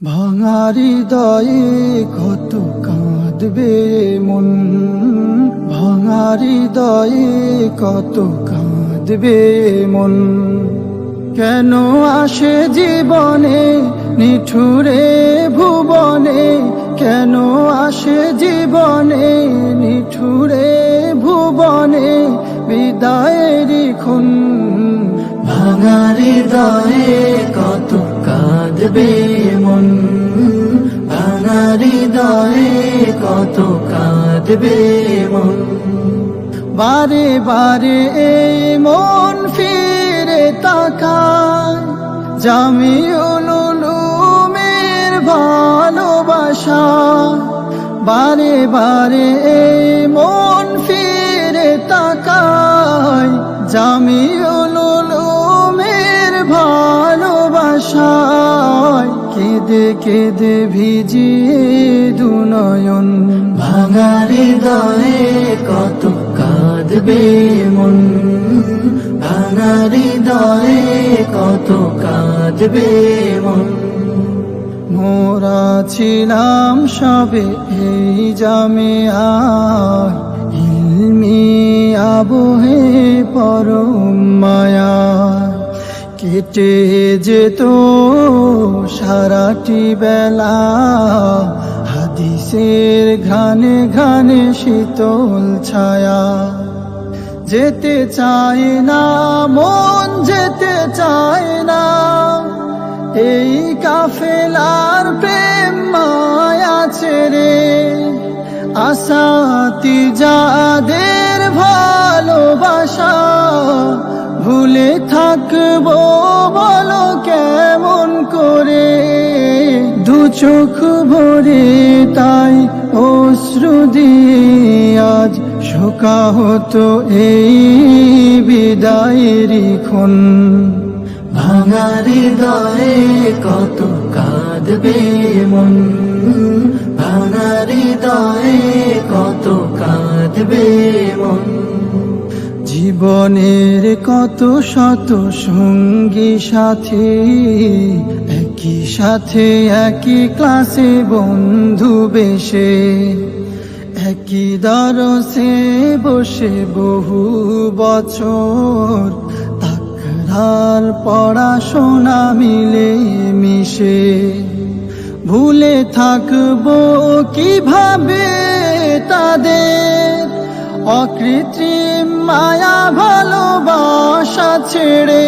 ভাঙা হৃদয়ে কত কাঁদবে মন, ভাঙা হৃদয়ে কত কাঁদবে মন। কেন আসে জীবনে নিঠুরে ভুবনে, কেন আসে জীবনে নিঠুরে ভুবনে বিদায়েরই খুন। ভাঙা হৃদয়ে কত কাঁদবে মন, ভাঙা হৃদয়ে কত কাঁদবে মন। বারে বারে এই মন ফিরে তাকায় জামিউল উলুমের ভালোবাসা। বারে বারে এই মন ফিরে তাকায় জামিউল উলুমের ভালোবাসায়। কেঁদে কেঁদে ভিজিয়ে দুনয়ন, ভাঙা হৃদয়ে কত কাঁদবে মন, ভাঙা হৃদয়ে কত কাঁদবে মন। মোরা ছিলাম সবে এই জামিয়ায়, ইলমি আবহে পরম মায়া। কেটে যেত সারাটি বেলা হাদিসের ঘানে ঘানে শীতল ছায়া। যেতে চায় না মন, যেতে চায় না এই কাফেলার প্রেম মায়া ছেড়ে। আসাতি যাদের ভালোবাসা ভুলে থাকবো বলো কেমন করে। দু চোখ ভরে তাই অশ্রু দিয়ে আজ শোকা হতো এই বিদায়েরই ক্ষণ। ভাঙা হৃদয়ে কত কাঁদবে মন, ভাঙা হৃদয়ে কত কাঁদবে মন। জীবনের কত শত সঙ্গী সাথী, একই সাথে একই ক্লাসে বন্ধু বেশে, একই দরসে বসে বহু বছর তাকরার পড়াশোনা মিলে মিশে। ভুলে থাকবো কিভাবে তাদের অকৃত্রিম মায়া ভালোবাসা ছেড়ে।